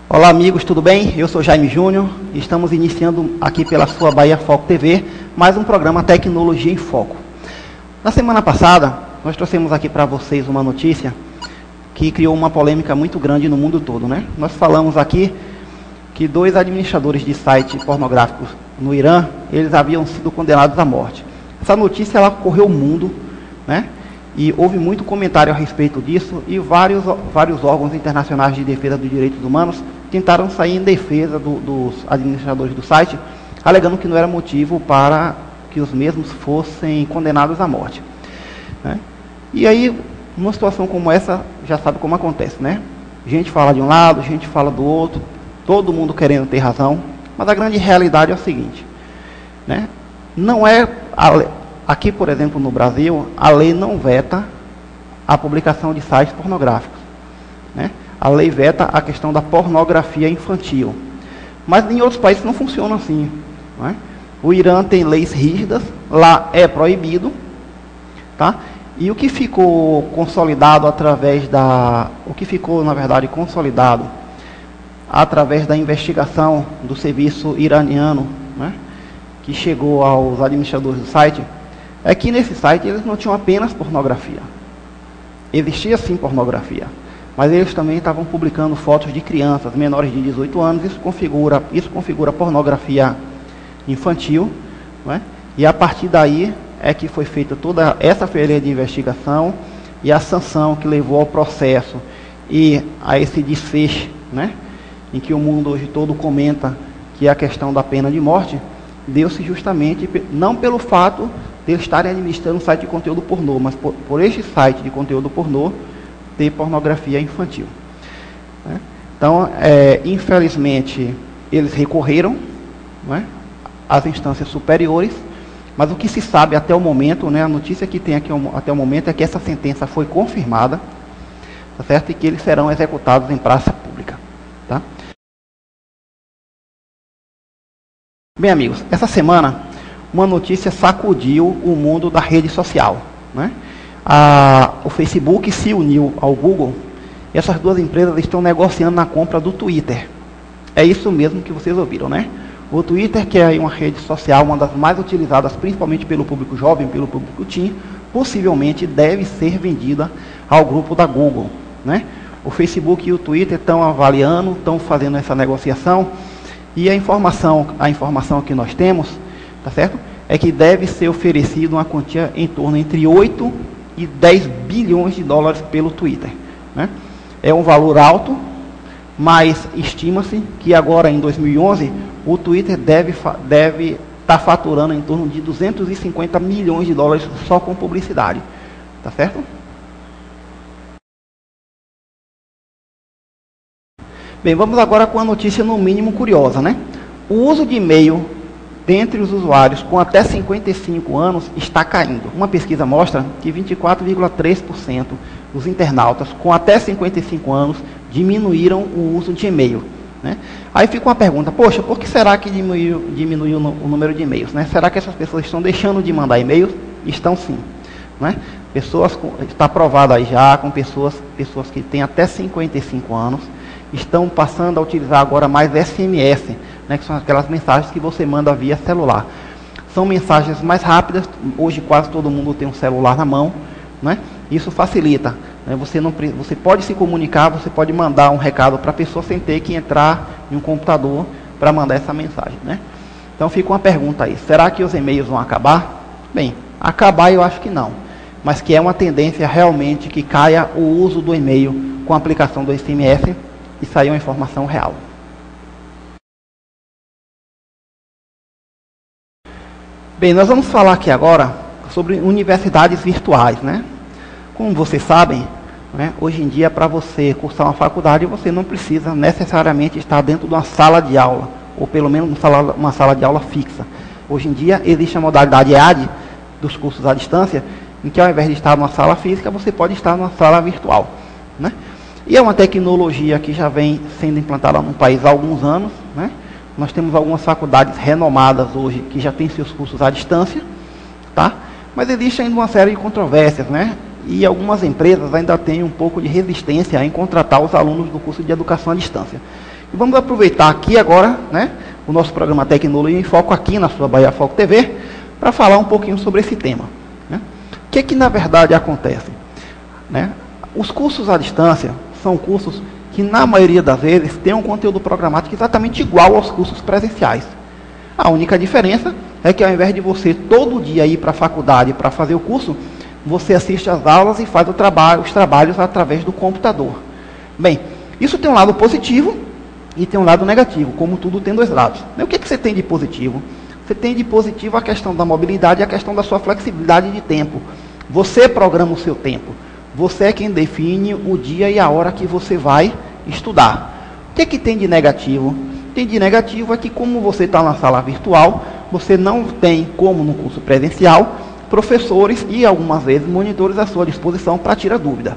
Olá amigos, tudo bem? Eu sou Jaime Júnior e estamos iniciando aqui pela sua Bahia Foco TV mais um programa Tecnologia em Foco. Na semana passada, nós trouxemos aqui para vocês uma notícia que criou uma polêmica muito grande no mundo todo, né? Nós falamos aqui que 2 administradores de sites pornográficos no Irã, eles haviam sido condenados à morte. Essa notícia ela correu o mundo, né? E houve muito comentário a respeito disso e vários órgãos internacionais de defesa dos direitos humanos tentaram sair em defesa dos administradores do site, alegando que não era motivo para que os mesmos fossem condenados à morte, né? E aí, numa situação como essa, já sabe como acontece, né? Gente fala de um lado, gente fala do outro, todo mundo querendo ter razão, mas a grande realidade é o seguinte, né? Não é... Aqui, por exemplo, no Brasil, a lei não veta a publicação de sites pornográficos, né? A lei veta a questão da pornografia infantil. Mas em outros países não funciona assim, não é? O Irã tem leis rígidas, lá é proibido, tá? E o que ficou consolidado através da... O que ficou, na verdade, consolidado através da investigação do serviço iraniano, né, que chegou aos administradores do site, é que nesse site eles não tinham apenas pornografia. Existia sim pornografia, mas eles também estavam publicando fotos de crianças menores de 18 anos, isso configura pornografia infantil, né? E a partir daí é que foi feita toda essa feira de investigação e a sanção que levou ao processo e a esse desfecho, né, em que o mundo hoje todo comenta que é a questão da pena de morte, deu-se justamente não pelo fato de eles estarem administrando um site de conteúdo pornô, mas por este site de conteúdo pornô ter pornografia infantil, né? Então, infelizmente, eles recorreram, né, às instâncias superiores, mas o que se sabe até o momento, né, a notícia que tem aqui até o momento é que essa sentença foi confirmada, tá certo? E que eles serão executados em praça pública, tá? Bem, amigos, essa semana uma notícia sacudiu o mundo da rede social, né? O Facebook se uniu ao Google e essas duas empresas estão negociando na compra do Twitter. É isso mesmo que vocês ouviram, né? O Twitter, que é uma rede social, uma das mais utilizadas principalmente pelo público jovem, pelo público teen, possivelmente deve ser vendida ao grupo da Google, né? O Facebook e o Twitter estão avaliando, estão fazendo essa negociação e a informação que nós temos, tá certo? É que deve ser oferecido uma quantia em torno entre 8 e 10 bilhões de dólares pelo Twitter, né? É um valor alto, mas estima-se que agora em 2011 o Twitter deve estar faturando em torno de 250 milhões de dólares só com publicidade, tá certo? Bem, vamos agora com a notícia no mínimo curiosa, né? O uso de e-mail dentre os usuários com até 55 anos está caindo. Uma pesquisa mostra que 24,3% dos internautas com até 55 anos diminuíram o uso de e-mail, né? Aí fica uma pergunta, poxa, por que será que diminuiu o número de e-mails, né? Será que essas pessoas estão deixando de mandar e-mails? Estão sim, né? Está provado aí já com pessoas que têm até 55 anos, estão passando a utilizar agora mais SMS, né, que são aquelas mensagens que você manda via celular. São mensagens mais rápidas, hoje quase todo mundo tem um celular na mão, né? Isso facilita, né? Você pode se comunicar, você pode mandar um recado para a pessoa sem ter que entrar em um computador para mandar essa mensagem, né? Então fica uma pergunta aí, será que os e-mails vão acabar? Bem, acabar eu acho que não, mas que é uma tendência realmente que caia o uso do e-mail com a aplicação do SMS e sair uma informação real. Bem, nós vamos falar aqui agora sobre universidades virtuais, né? Como vocês sabem, né, hoje em dia, para você cursar uma faculdade, você não precisa necessariamente estar dentro de uma sala de aula, ou pelo menos uma sala de aula fixa. Hoje em dia, existe a modalidade EAD dos cursos à distância, em que ao invés de estar numa sala física, você pode estar numa sala virtual, né? E é uma tecnologia que já vem sendo implantada no país há alguns anos, né? Nós temos algumas faculdades renomadas hoje que já têm seus cursos à distância, tá? Mas existe ainda uma série de controvérsias, né? E algumas empresas ainda têm um pouco de resistência em contratar os alunos do curso de educação à distância. E vamos aproveitar aqui agora, né, o nosso programa Tecnologia em Foco aqui na sua Bahia Foco TV, para falar um pouquinho sobre esse tema. Né? O que na verdade acontece? Né? Os cursos à distância são cursos que, na maioria das vezes, têm um conteúdo programático exatamente igual aos cursos presenciais. A única diferença é que, ao invés de você todo dia ir para a faculdade para fazer o curso, você assiste às aulas e faz os trabalhos através do computador. Bem, isso tem um lado positivo e tem um lado negativo, como tudo tem dois lados. O que você tem de positivo? Você tem de positivo a questão da mobilidade e a questão da sua flexibilidade de tempo. Você programa o seu tempo. Você é quem define o dia e a hora que você vai estudar. O que tem de negativo? Tem de negativo é que, como você está na sala virtual, você não tem, como no curso presencial, professores e, algumas vezes, monitores à sua disposição para tirar dúvida.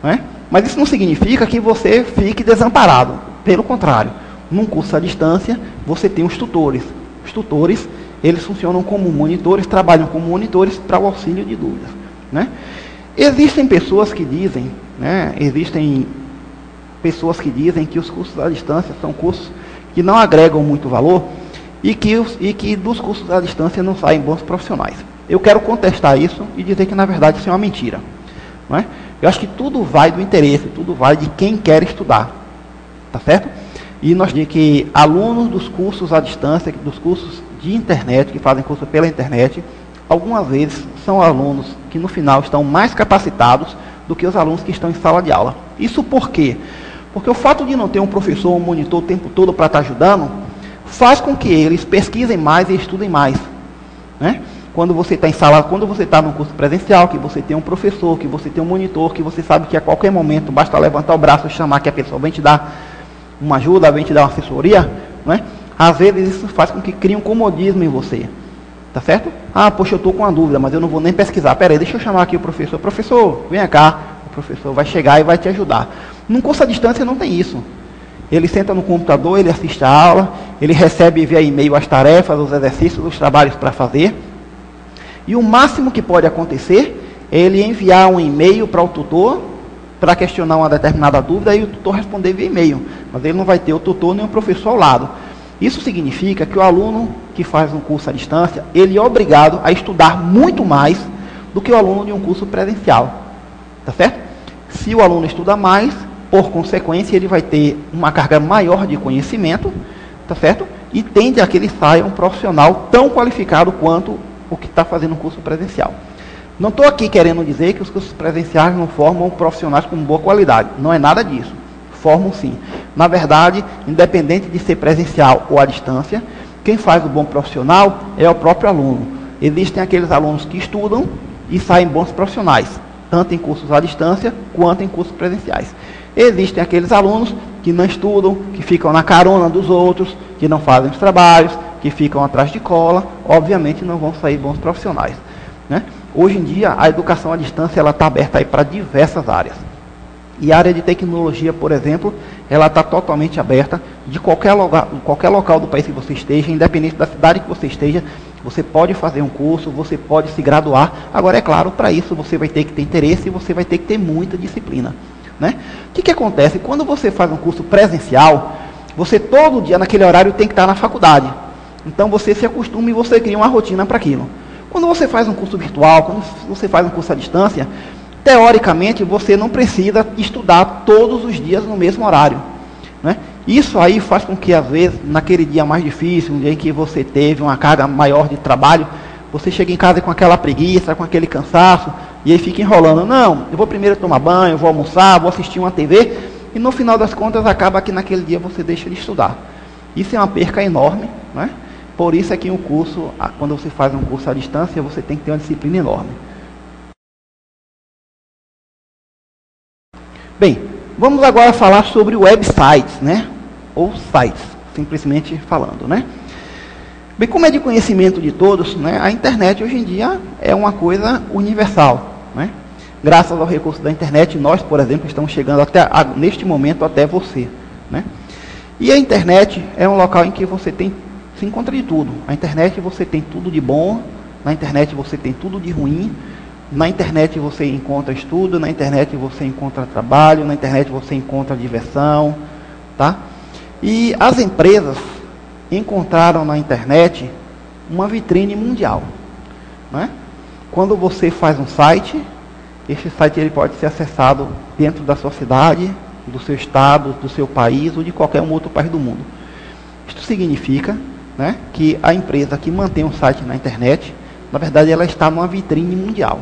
Né? Mas isso não significa que você fique desamparado. Pelo contrário, num curso à distância, você tem os tutores. Os tutores, eles funcionam como monitores, trabalham como monitores para o auxílio de dúvidas. Né? Existem pessoas que dizem, que os cursos à distância são cursos que não agregam muito valor e que dos cursos à distância não saem bons profissionais. Eu quero contestar isso e dizer que, na verdade, isso é uma mentira. Não é? Eu acho que tudo vai do interesse, tudo vai de quem quer estudar. Tá certo? E nós dizemos que alunos dos cursos à distância, dos cursos de internet, que fazem curso pela internet, algumas vezes são alunos que, no final, estão mais capacitados do que os alunos que estão em sala de aula. Isso por quê? Porque o fato de não ter um professor, um monitor o tempo todo para estar ajudando, faz com que eles pesquisem mais e estudem mais. Né? Quando você está em sala, quando você está num curso presencial, que você tem um professor, que você tem um monitor, que você sabe que a qualquer momento basta levantar o braço e chamar que a pessoa vem te dar uma ajuda, vem te dar uma assessoria, né? Às vezes isso faz com que crie um comodismo em você. Tá certo? Ah, poxa, eu estou com uma dúvida, mas eu não vou nem pesquisar. Pera aí, deixa eu chamar aqui o professor. Professor, venha cá. O professor vai chegar e vai te ajudar. Num curso à distância não tem isso. Ele senta no computador, ele assiste a aula, ele recebe via e-mail as tarefas, os exercícios, os trabalhos para fazer. E o máximo que pode acontecer é ele enviar um e-mail para o tutor para questionar uma determinada dúvida e o tutor responder via e-mail. Mas ele não vai ter o tutor nem o professor ao lado. Isso significa que o aluno que faz um curso à distância, ele é obrigado a estudar muito mais do que o aluno de um curso presencial. Tá certo? Se o aluno estuda mais, por consequência, ele vai ter uma carga maior de conhecimento, tá certo? E tende a que ele saia um profissional tão qualificado quanto o que está fazendo um curso presencial. Não estou aqui querendo dizer que os cursos presenciais não formam profissionais com boa qualidade. Não é nada disso. Formam sim. Na verdade, independente de ser presencial ou à distância, quem faz o bom profissional é o próprio aluno. Existem aqueles alunos que estudam e saem bons profissionais, tanto em cursos à distância quanto em cursos presenciais. Existem aqueles alunos que não estudam, que ficam na carona dos outros, que não fazem os trabalhos, que ficam atrás de cola, obviamente não vão sair bons profissionais. Né? Hoje em dia, a educação à distância está aberta para diversas áreas. E a área de tecnologia, por exemplo, ela está totalmente aberta de qualquer local do país que você esteja, independente da cidade que você esteja, você pode fazer um curso, você pode se graduar. Agora, é claro, para isso você vai ter que ter interesse e você vai ter que ter muita disciplina. Né? O que acontece? Quando você faz um curso presencial, você todo dia, naquele horário, tem que estar na faculdade. Então, você se acostuma e você cria uma rotina para aquilo. Quando você faz um curso virtual, quando você faz um curso à distância, teoricamente, você não precisa estudar todos os dias no mesmo horário. Né? Isso aí faz com que, às vezes, naquele dia mais difícil, um dia em que você teve uma carga maior de trabalho, você chega em casa com aquela preguiça, com aquele cansaço, e aí fica enrolando. Não, eu vou primeiro tomar banho, vou almoçar, vou assistir uma TV, e no final das contas acaba que naquele dia você deixa de estudar. Isso é uma perca enorme, né? Por isso é que um curso, quando você faz um curso à distância, você tem que ter uma disciplina enorme. Bem, vamos agora falar sobre websites, né? Ou sites, simplesmente falando, né? Bem, como é de conhecimento de todos, né? A internet hoje em dia é uma coisa universal, né? Graças ao recurso da internet, nós, por exemplo, estamos chegando neste momento até você, né? E a internet é um local em que você se encontra de tudo. Na internet você tem tudo de bom, na internet você tem tudo de ruim, na internet você encontra estudo, na internet você encontra trabalho, na internet você encontra diversão, tá? E as empresas encontraram na internet uma vitrine mundial, né? Quando você faz um site, esse site ele pode ser acessado dentro da sua cidade, do seu estado, do seu país ou de qualquer um outro país do mundo. Isso significa, né, que a empresa que mantém um site na internet, na verdade ela está numa vitrine mundial,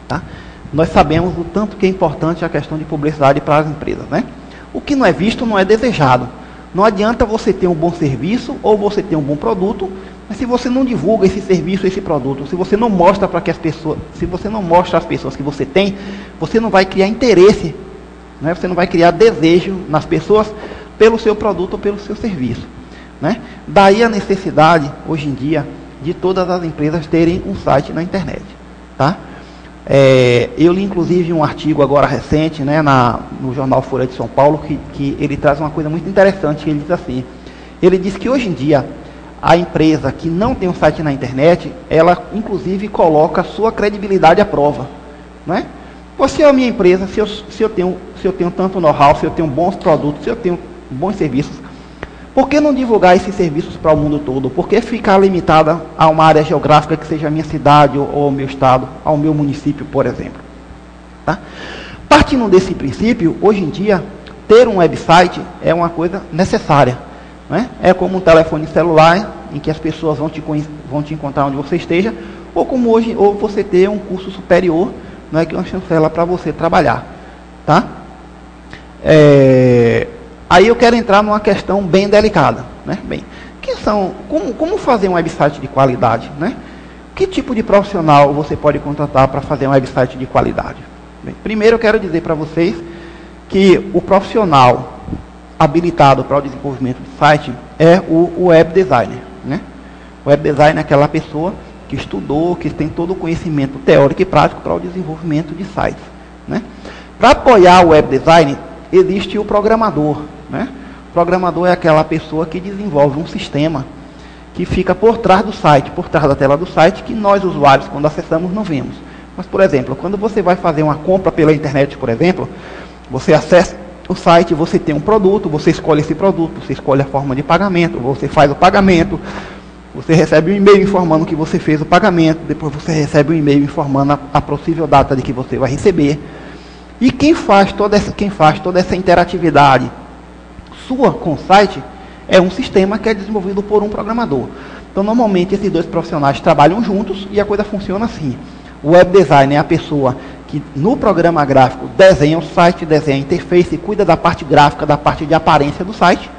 tá? Nós sabemos o tanto que é importante a questão de publicidade para as empresas, né? O que não é visto não é desejado. Não adianta você ter um bom serviço ou você ter um bom produto, mas se você não divulga esse serviço, esse produto, se você não mostra para que as pessoas, se você não mostra às pessoas que você tem, você não vai criar interesse, né? Você não vai criar desejo nas pessoas pelo seu produto ou pelo seu serviço, né? Daí a necessidade, hoje em dia, de todas as empresas terem um site na internet, tá? Eu li inclusive um artigo agora recente, né, no jornal Folha de São Paulo, que ele traz uma coisa muito interessante, que ele diz assim, ele diz que hoje em dia, a empresa que não tem um site na internet, ela inclusive coloca a sua credibilidade à prova, né? Você é a minha empresa, se eu tenho tanto know-how, se eu tenho bons produtos, se eu tenho bons serviços, por que não divulgar esses serviços para o mundo todo? Por que ficar limitada a uma área geográfica que seja a minha cidade ou ao meu estado, ao meu município, por exemplo? Tá? Partindo desse princípio, hoje em dia, ter um website é uma coisa necessária, né? É como um telefone celular, em que as pessoas vão te encontrar onde você esteja, ou como hoje, ou você ter um curso superior, né, que é uma chancela para você trabalhar. Tá? Aí eu quero entrar numa questão bem delicada, né? Bem, como fazer um website de qualidade, né? Que tipo de profissional você pode contratar para fazer um website de qualidade? Bem, primeiro eu quero dizer para vocês que o profissional habilitado para o desenvolvimento de site é o web designer, né? O web designer é aquela pessoa que estudou, que tem todo o conhecimento teórico e prático para o desenvolvimento de sites, né? Para apoiar o web design, existe o programador, né? O programador é aquela pessoa que desenvolve um sistema que fica por trás do site, por trás da tela do site, que nós, usuários, quando acessamos, não vemos. Mas, por exemplo, quando você vai fazer uma compra pela internet, por exemplo, você acessa o site, você tem um produto, você escolhe esse produto, você escolhe a forma de pagamento, você faz o pagamento, você recebe um e-mail informando que você fez o pagamento, depois você recebe um e-mail informando a possível data de que você vai receber. E quem faz toda essa interatividade sua com o site é um sistema que é desenvolvido por um programador. Então, normalmente, esses dois profissionais trabalham juntos e a coisa funciona assim. O web designer é a pessoa que, no programa gráfico, desenha o site, desenha a interface, cuida da parte gráfica, da parte de aparência do site.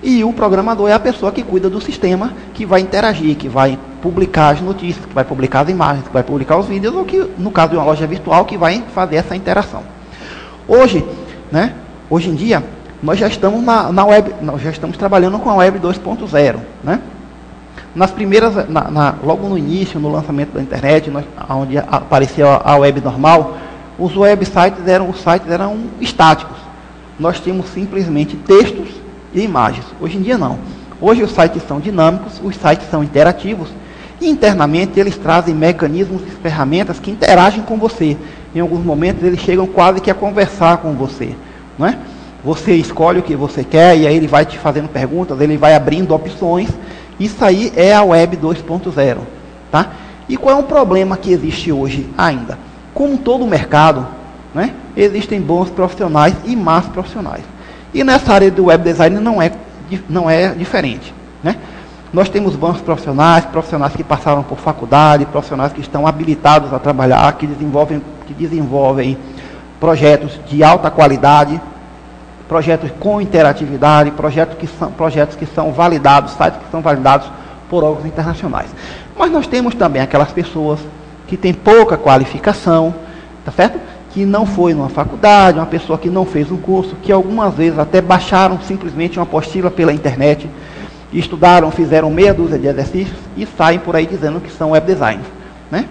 E o programador é a pessoa que cuida do sistema, que vai interagir, que vai publicar as notícias, que vai publicar as imagens, que vai publicar os vídeos, ou que, no caso de uma loja virtual, que vai fazer essa interação. Hoje, né, hoje em dia, nós já estamos na web, nós já estamos trabalhando com a web 2.0, né? Nas primeiras, logo no início, no lançamento da internet, onde apareceu a web normal, os sites eram estáticos. Nós tínhamos simplesmente textos e imagens. Hoje em dia não. Hoje os sites são dinâmicos, os sites são interativos, e internamente eles trazem mecanismos e ferramentas que interagem com você. Em alguns momentos eles chegam quase que a conversar com você, não é? Você escolhe o que você quer e aí ele vai te fazendo perguntas, ele vai abrindo opções. Isso aí é a web 2.0, tá? E qual é o problema que existe hoje ainda? Como todo mercado, né, existem bons profissionais e más profissionais. E nessa área do web design não é diferente, né? Nós temos bons profissionais que passaram por faculdade, profissionais que estão habilitados a trabalhar, que desenvolvem projetos de alta qualidade, projetos com interatividade, projetos que são validados, sites que são validados por órgãos internacionais. Mas nós temos também aquelas pessoas que têm pouca qualificação, tá certo? Que não foi numa faculdade, uma pessoa que não fez um curso, que algumas vezes até baixaram simplesmente uma apostila pela internet, estudaram, fizeram meia dúzia de exercícios e saem por aí dizendo que são web designers, né?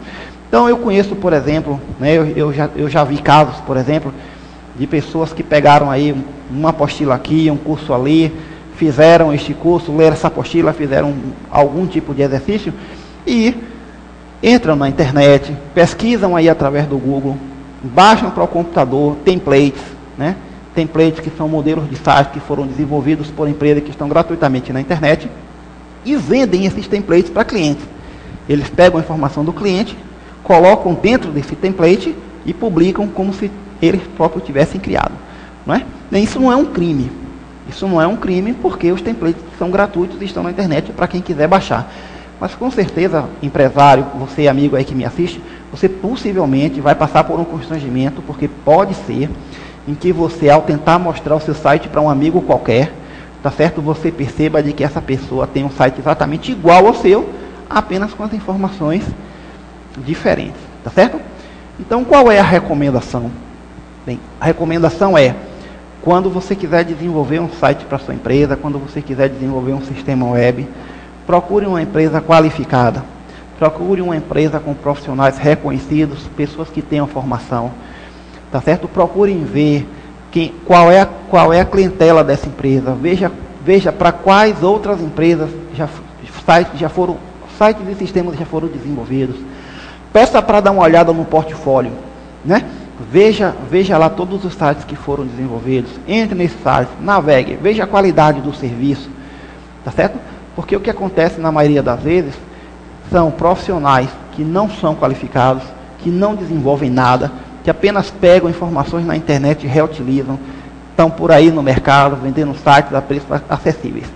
Então eu conheço, por exemplo, né, eu já vi casos, por exemplo, de pessoas que pegaram aí uma apostila aqui, um curso ali, fizeram este curso, leram essa apostila, fizeram algum tipo de exercício e entram na internet, pesquisam aí através do Google, baixam para o computador templates, né, templates que são modelos de site que foram desenvolvidos por empresas que estão gratuitamente na internet e vendem esses templates para clientes. Eles pegam a informação do cliente, colocam dentro desse template e publicam como se eles próprios tivessem criado. Não é? Isso não é um crime. Isso não é um crime porque os templates são gratuitos e estão na internet para quem quiser baixar. Mas com certeza, empresário, você amigo aí que me assiste, você possivelmente vai passar por um constrangimento, porque pode ser em que você, ao tentar mostrar o seu site para um amigo qualquer, tá certo? Você perceba de que essa pessoa tem um site exatamente igual ao seu, apenas com as informações diferentes, tá certo? Então, qual é a recomendação? Bem, a recomendação é, quando você quiser desenvolver um site para sua empresa, quando você quiser desenvolver um sistema web, procure uma empresa qualificada, procure uma empresa com profissionais reconhecidos, pessoas que tenham formação, tá certo? Procurem ver qual é a clientela dessa empresa, veja para quais outras empresas sites e sistemas já foram desenvolvidos. Peça para dar uma olhada no portfólio, né? Veja lá todos os sites que foram desenvolvidos, entre nesse site, navegue, veja a qualidade do serviço, tá certo? Porque o que acontece na maioria das vezes são profissionais que não são qualificados, que não desenvolvem nada, que apenas pegam informações na internet e reutilizam, estão por aí no mercado, vendendo sites a preços acessíveis.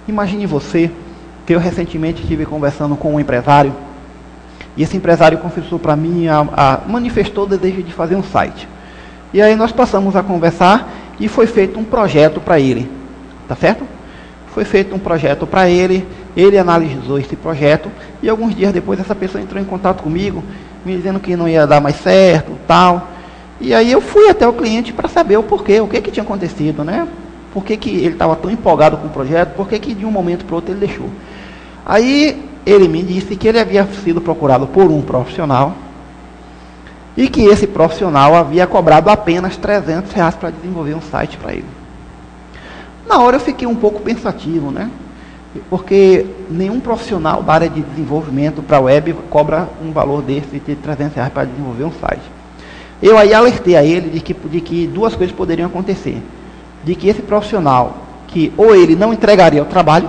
Imagine você que eu recentemente estive conversando com um empresário, e esse empresário confessou para mim, manifestou o desejo de fazer um site. E aí nós passamos a conversar e foi feito um projeto para ele, tá certo? Foi feito um projeto para ele analisou esse projeto, e alguns dias depois essa pessoa entrou em contato comigo, me dizendo que não ia dar mais certo, tal. E aí eu fui até o cliente para saber o porquê, o que tinha acontecido, né? Por que ele estava tão empolgado com o projeto, por que de um momento para o outro ele deixou. Aí ele me disse que ele havia sido procurado por um profissional, e que esse profissional havia cobrado apenas R$300 para desenvolver um site para ele. Na hora eu fiquei um pouco pensativo, né? Porque nenhum profissional da área de desenvolvimento para a web cobra um valor desse de R$300 para desenvolver um site. Eu aí alertei a ele de que duas coisas poderiam acontecer. De que esse profissional, que ou ele não entregaria o trabalho,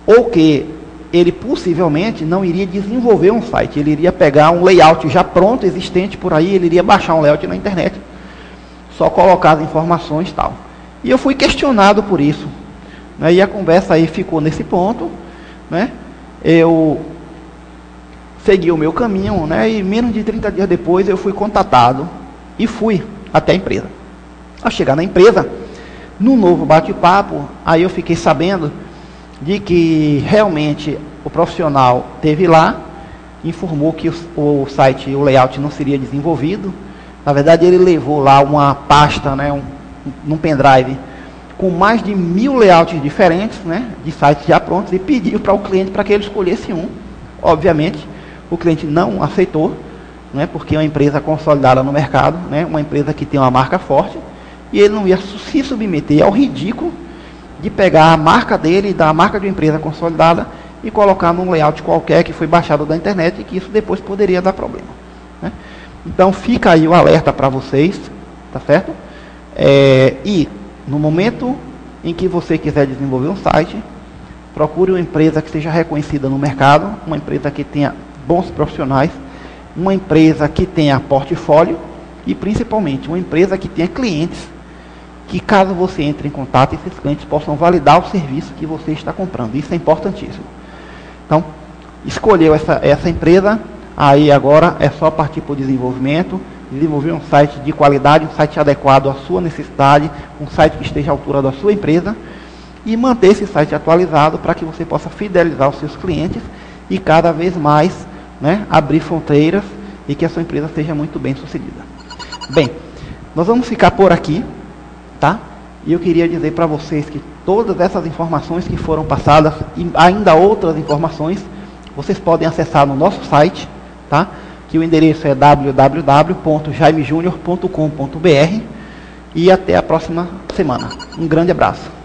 ou que ele possivelmente não iria desenvolver um site. Ele iria pegar um layout já pronto, existente por aí, ele iria baixar um layout na internet, só colocar as informações e tal. E eu fui questionado por isso, né? E a conversa aí ficou nesse ponto, né? Eu segui o meu caminho, né? E menos de 30 dias depois eu fui contatado e fui até a empresa. Ao chegar na empresa, num novo bate-papo, aí eu fiquei sabendo de que realmente o profissional esteve lá, informou que o site, o layout não seria desenvolvido. Na verdade, ele levou lá uma pasta, né, num pendrive, com mais de 1000 layouts diferentes, né, de sites já prontos, e pediu para o cliente para que ele escolhesse um. Obviamente, o cliente não aceitou, né, porque é uma empresa consolidada no mercado, né, uma empresa que tem uma marca forte, e ele não ia se submeter ao ridículo de pegar a marca dele, da marca de uma empresa consolidada, e colocar num layout qualquer que foi baixado da internet, e que isso depois poderia dar problema, né? Então fica aí o alerta para vocês, tá certo? E no momento em que você quiser desenvolver um site, procure uma empresa que seja reconhecida no mercado, uma empresa que tenha bons profissionais, uma empresa que tenha portfólio e principalmente uma empresa que tenha clientes, que caso você entre em contato, esses clientes possam validar o serviço que você está comprando. Isso é importantíssimo. Então, escolheu essa empresa, aí agora é só partir para o desenvolvimento, desenvolver um site de qualidade, um site adequado à sua necessidade, um site que esteja à altura da sua empresa, e manter esse site atualizado para que você possa fidelizar os seus clientes e cada vez mais, né, abrir fronteiras e que a sua empresa seja muito bem sucedida. Bem, nós vamos ficar por aqui, tá? E eu queria dizer para vocês que todas essas informações que foram passadas e ainda outras informações, vocês podem acessar no nosso site, tá? Que o endereço é www.jaimejunior.com.br, e até a próxima semana. Um grande abraço.